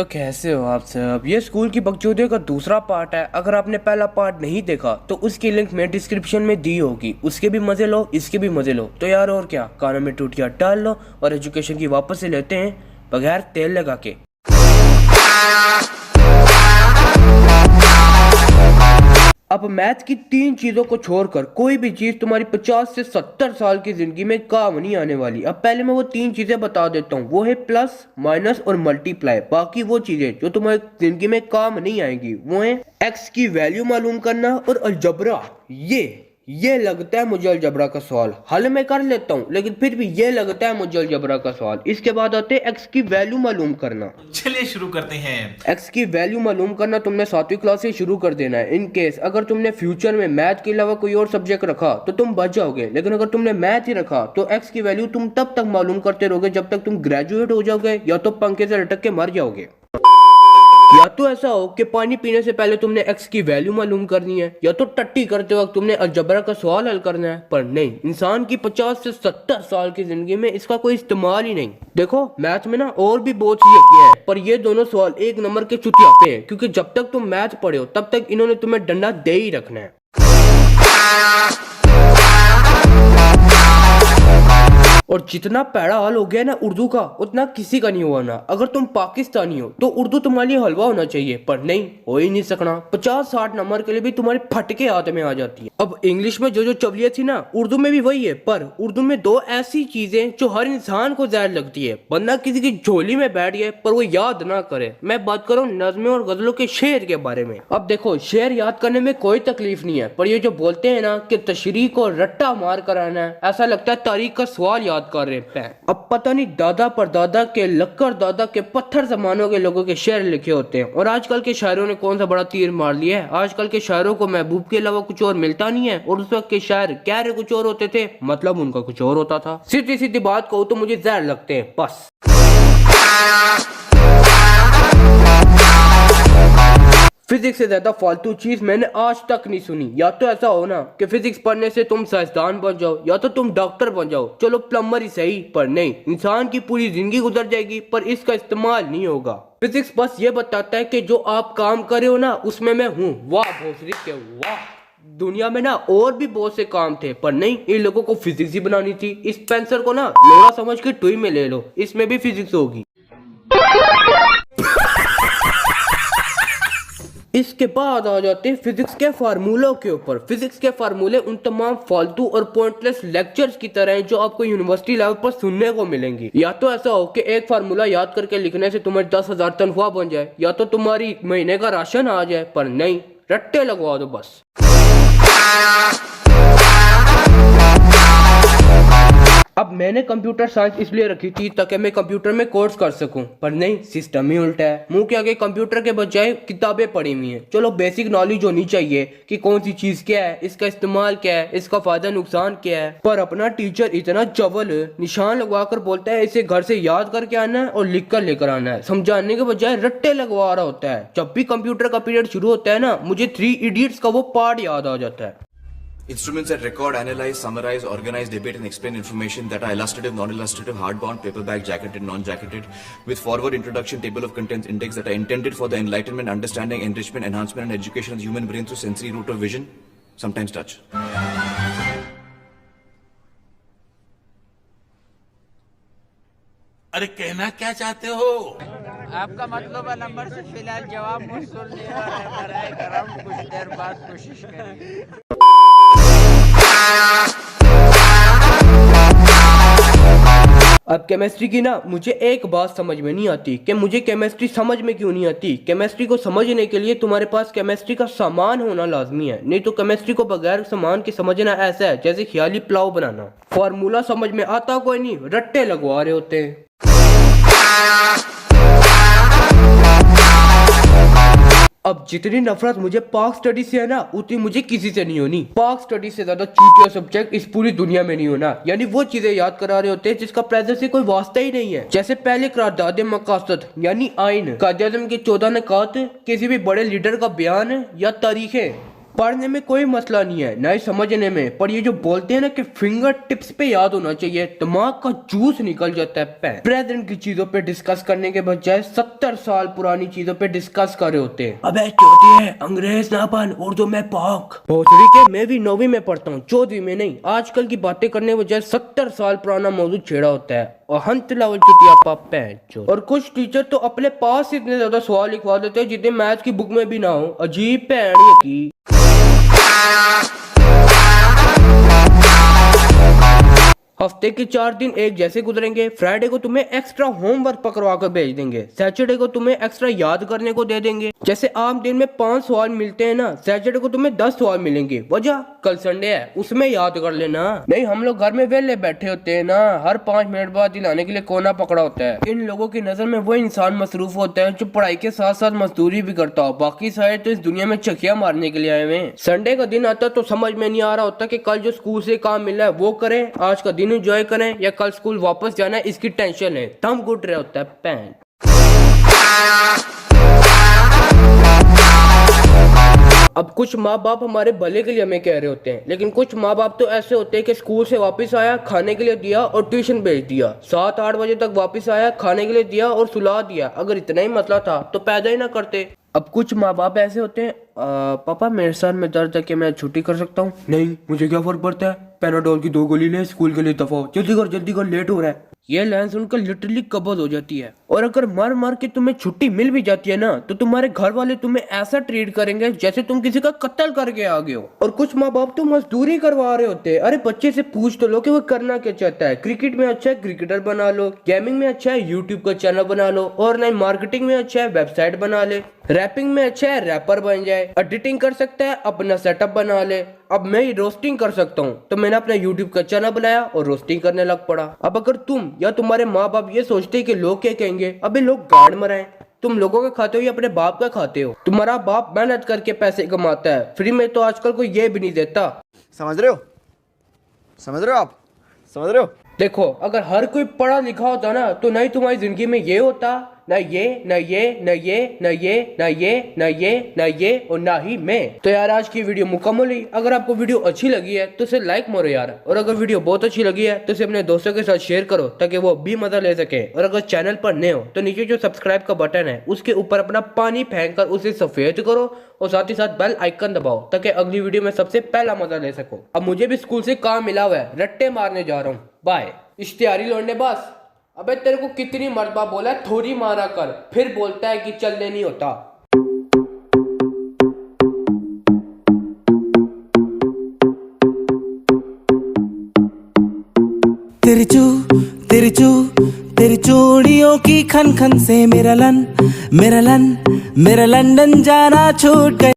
तो कैसे हो आप सब। ये स्कूल की बकचोदियों का दूसरा पार्ट है। अगर आपने पहला पार्ट नहीं देखा तो उसकी लिंक मैं डिस्क्रिप्शन में दी होगी। उसके भी मजे लो, इसके भी मजे लो। तो यार और क्या, कानों में टूटियां डाल लो और एजुकेशन की वापस से लेते हैं बगैर तेल लगा के। अब मैथ की तीन चीजों को छोड़कर कोई भी चीज तुम्हारी 50 से 70 साल की जिंदगी में काम नहीं आने वाली। अब पहले मैं वो तीन चीजें बता देता हूँ, वो है प्लस, माइनस और मल्टीप्लाई। बाकी वो चीजें जो तुम्हारी जिंदगी में काम नहीं आएंगी वो है एक्स की वैल्यू मालूम करना और अलजबरा। ये लगता है मुझे अलजबरा का सवाल, हल मैं कर लेता हूँ लेकिन फिर भी ये लगता है मुझे अलजबरा का सवाल। इसके बाद आते हैं एक्स की वैल्यू मालूम करना। चलिए शुरू करते हैं। एक्स की वैल्यू मालूम करना तुमने 7वीं क्लास से शुरू कर देना है। इन केस अगर तुमने फ्यूचर में मैथ के अलावा कोई और सब्जेक्ट रखा तो तुम बच जाओगे, लेकिन अगर तुमने मैथ ही रखा तो एक्स की वैल्यू तुम तब तक मालूम करते रहोगे जब तक तुम ग्रेजुएट हो जाओगे या तो पंखे से लटक के मर जाओगे। या तो ऐसा हो कि पानी पीने से पहले तुमने एक्स की वैल्यू मालूम करनी है, या तो टट्टी करते वक्त तुमने अलजबरा का सवाल हल करना है। पर नहीं, इंसान की 50 से 70 साल की जिंदगी में इसका कोई इस्तेमाल ही नहीं। देखो मैथ में ना और भी बहुत सी यकियां हैं, पर ये दोनों सवाल एक नंबर के चुतियापे हैं, क्योंकि जब तक तुम मैथ पढ़े हो तब तक इन्होंने तुम्हें डंडा दे ही रखना है। और जितना पैड़ा हाल हो गया ना उर्दू का, उतना किसी का नहीं हुआ ना। अगर तुम पाकिस्तानी हो तो उर्दू तुम्हारे लिए हलवा होना चाहिए, पर नहीं, हो ही नहीं सकना। 50-60 नंबर के लिए भी तुम्हारे फटके हाथ में आ जाती है। अब इंग्लिश में जो चवलियत थी ना, उर्दू में भी वही है, पर उर्दू में दो ऐसी चीजें जो हर इंसान को जहर लगती है। बंदा किसी की झोली में बैठ गया पर वो याद ना करे। मैं बात करूँ नज़्में और गजलों के शेर के बारे में। अब देखो, शेर याद करने में कोई तकलीफ नहीं है, पर ये जो बोलते हैं ना कि तशरीह को रट्टा मार कर आना है, ऐसा लगता है तारीख का सवाल याद कर रहे हैं। अब पता नहीं दादा परदादा के लक्कर दादा के पत्थर जमानों के लोगों के शेर लिखे होते हैं। और आजकल के शायरों ने कौन सा बड़ा तीर मार लिया है। आजकल के शायरों को महबूब के अलावा कुछ और मिलता नहीं है, और उस वक्त के शायर कह रहे कुछ और होते थे, मतलब उनका कुछ और होता था। सीधी सीधी बात कहूँ तो मुझे जहर लगते हैं बस। फिजिक्स से ज्यादा फालतू चीज मैंने आज तक नहीं सुनी। या तो ऐसा हो ना कि फिजिक्स पढ़ने से तुम साइंसदान बन जाओ, या तो तुम डॉक्टर बन जाओ, चलो प्लम्बर ही सही, पर नहीं, इंसान की पूरी जिंदगी गुजर जाएगी पर इसका इस्तेमाल नहीं होगा। फिजिक्स बस ये बताता है कि जो आप काम कर रहे हो ना उसमें मैं हूँ। वाह भोसड़ी के वाह। दुनिया में ना और भी बहुत से काम थे, पर नहीं, इन लोगों को फिजिक्स ही बनानी थी। इस पेंसिल को ना लोड़ा समझ के टुई में ले लो, इसमें भी फिजिक्स होगी। इसके बाद आ जाते हैं फिजिक्स के फार्मूलों के ऊपर। फिजिक्स के फार्मूले उन तमाम फालतू और पॉइंटलेस लेक्चर्स की तरह हैं जो आपको यूनिवर्सिटी लेवल पर सुनने को मिलेंगी। या तो ऐसा हो कि एक फार्मूला याद करके लिखने से तुम्हारी 10,000 तनख्वाह बन जाए, या तो तुम्हारी महीने का राशन आ जाए, पर नहीं, रट्टे लगवा दो बस। अब मैंने कंप्यूटर साइंस इसलिए रखी थी ताकि मैं कंप्यूटर में कोर्स कर सकूं, पर नहीं, सिस्टम ही उल्टा है। मुंह के आगे कंप्यूटर के बजाय किताबें पढ़ी हुई हैं। चलो बेसिक नॉलेज होनी चाहिए कि कौन सी चीज क्या है, इसका इस्तेमाल क्या है, इसका फायदा नुकसान क्या है। पर अपना टीचर इतना चवल निशान लगवा कर बोलता है इसे घर से याद करके आना है और लिख कर लेकर आना है, समझाने के बजाय रट्टे लगवा रहा होता है। जब भी कंप्यूटर का पीरियड शुरू होता है ना, मुझे 3 इडियट्स का वो पार्ट याद आ जाता है। Instruments that record, analyze, summarize, organize, debate and explain information that are illustrative, non-illustrative, hardbound, paperback, jacketed, non-jacketed, with forward introduction, table of contents, index that are intended for the enlightenment, understanding, enrichment, enhancement and education of the human brain through sensory route of vision, sometimes touch. अरे कहना क्या चाहते हो? आपका मतलब है number से फिलहाल जवाब मौसूल नहीं हो रहा है। बराए करम कुछ देर बाद कोशिश करें। अब केमिस्ट्री की ना मुझे एक बात समझ में नहीं आती कि मुझे केमिस्ट्री समझ में क्यों नहीं आती। केमिस्ट्री को समझने के लिए तुम्हारे पास केमिस्ट्री का सामान होना लाजमी है, नहीं तो केमिस्ट्री को बगैर सामान के समझना ऐसा है जैसे ख्याली पुलाव बनाना। फॉर्मूला समझ में आता कोई नहीं, रट्टे लगवा रहे होते हैं। अब जितनी नफरत मुझे पाक स्टडी से है ना, उतनी मुझे किसी से नहीं होनी। पाक स्टडी से ज्यादा चूतिया सब्जेक्ट इस पूरी दुनिया में नहीं होना। यानी वो चीजें याद करा रहे होते हैं जिसका प्रेजेंट से कोई वास्ता ही नहीं है। जैसे पहले करारदाद मकासद यानी आइन, कायदे-ए-आज़म के 14 निकात, किसी भी बड़े लीडर का बयान या तारीखें। पढ़ने में कोई मसला नहीं है, ना ही समझने में, पर ये जो बोलते हैं ना कि फिंगर टिप्स पे याद होना चाहिए, दिमाग का जूस निकल जाता है। प्रेजेंट की चीजों पे डिस्कस करने के बजाय 70 साल पुरानी चीजों पे डिस्कस कर रहे होते हैं। अबे चौथी है, अंग्रेज ना बन, उर्दू में पौक। भोसड़ी के मैं भी 9वीं में पढ़ता हूँ, 14वीं में नहीं। आजकल की बातें करने के बजाय 70 साल पुराना मौजूद छेड़ा होता है और हंत लेवल चुतिया पापा। और कुछ टीचर तो अपने पास इतने ज्यादा सवाल लिखवा देते हैं जितने मैथ्स की बुक में भी ना हो। अजीब पैणी की। हफ्ते के 4 दिन एक जैसे गुजरेंगे। फ्राइडे को तुम्हें एक्स्ट्रा होमवर्क पकड़वा कर भेज देंगे, सैटरडे को तुम्हें एक्स्ट्रा याद करने को दे देंगे। जैसे आम दिन में 5 सवाल मिलते हैं ना, सैटरडे को तुम्हें 10 सवाल मिलेंगे। वजह कल संडे है, उसमें याद कर लेना। नहीं, हम लोग घर में वेले बैठे होते हैं ना, हर 5 मिनट बाद दिलाने के लिए कोना पकड़ा होता है। इन लोगों की नजर में वो इंसान मसरूफ होता है जो पढ़ाई के साथ साथ मजदूरी भी करता हो। बाकी सारे तो इस दुनिया में चकिया मारने के लिए आए हुए हैं। संडे का दिन आता तो समझ में नहीं आ रहा होता कि कल जो स्कूल से काम मिला है वो करें, आज का दिन एंजॉय करें, या कल स्कूल वापस जाना है इसकी टेंशन है। थम गुट रहा होता है पैन। अब कुछ माँ बाप हमारे भले के लिए हमें कह रहे होते हैं, लेकिन कुछ माँ बाप तो ऐसे होते हैं कि स्कूल से वापस आया, खाने के लिए दिया और ट्यूशन भेज दिया। 7-8 बजे तक वापस आया, खाने के लिए दिया और सुला दिया। अगर इतना ही मसला था तो पैदा ही ना करते। अब कुछ माँ बाप ऐसे होते हैं, पापा मेरे सर में दर्द है कि मैं छुट्टी कर सकता हूँ? नहीं, मुझे क्या फर्क पड़ता है, पैनाडोल की 2 गोली ले, स्कूल के लिए दफा हो, जल्दी कर लेट हो रहा है। ये लाइन सुनकर लिटरली कब्ज हो जाती है। और अगर मर मर के तुम्हें छुट्टी मिल भी जाती है ना, तो तुम्हारे घर वाले तुम्हें ऐसा ट्रीट करेंगे जैसे तुम किसी का कत्ल करके आ गए हो। और कुछ माँ बाप तो मजदूरी करवा रहे होते हैं। अरे बच्चे से पूछ तो लो कि वो करना क्या चाहता है। क्रिकेट में अच्छा है, क्रिकेटर बना लो। गेमिंग में अच्छा है, यूट्यूब का चैनल बना लो। ऑनलाइन मार्केटिंग में अच्छा है, वेबसाइट बना ले। रैपिंग में अच्छा है, रैपर बन जाए। एडिटिंग कर सकता है, अपना सेटअप बना ले। अब मैं रोस्टिंग कर सकता हूँ, तो मैंने अपना यूट्यूब का चैनल बनाया और रोस्टिंग करने लग पड़ा। अब अगर तुम या तुम्हारे माँ बाप ये सोचते हैं कि लोग क्या कहेंगे, अबे लोग गाड़ मराएं। तुम लोगों का खाते हो या अपने बाप का खाते हो? तुम्हारा बाप मेहनत करके पैसे कमाता है, फ्री में तो आजकल कोई ये भी नहीं देता। समझ रहे हो आप? समझ रहे हो? देखो, अगर हर कोई पढ़ा लिखा होता ना, तो नहीं तुम्हारी जिंदगी में ये होता, ना ये ना ये ना ये ना ये ना ये ना ये ना ये और ना ही मैं। तो यार आज की वीडियो मुकम्मल हुई। अगर आपको वीडियो अच्छी लगी है तो इसे लाइक मारो यार, और अगर वीडियो बहुत अच्छी लगी है तो इसे अपने दोस्तों के साथ शेयर करो ताकि वो भी मजा ले सके। और अगर चैनल पर नए हो तो नीचे जो सब्सक्राइब का बटन है उसके ऊपर अपना पानी फेंक कर उसे सफेद करो और साथ ही साथ बेल आइकन दबाओ ताकि अगली वीडियो में सबसे पहला मजा ले सको। अब मुझे भी स्कूल से काम मिला हुआ है, रट्टे मारने जा रहा हूँ। बाय। इश्तिहारी लौंडे बस। अबे तेरे को कितनी मरतबा बोला है थोड़ी मारा कर, फिर बोलता है कि चलने नहीं होता। तेरी चूड़ियों की खन खन से मेरा लंदन जाना छूट गया।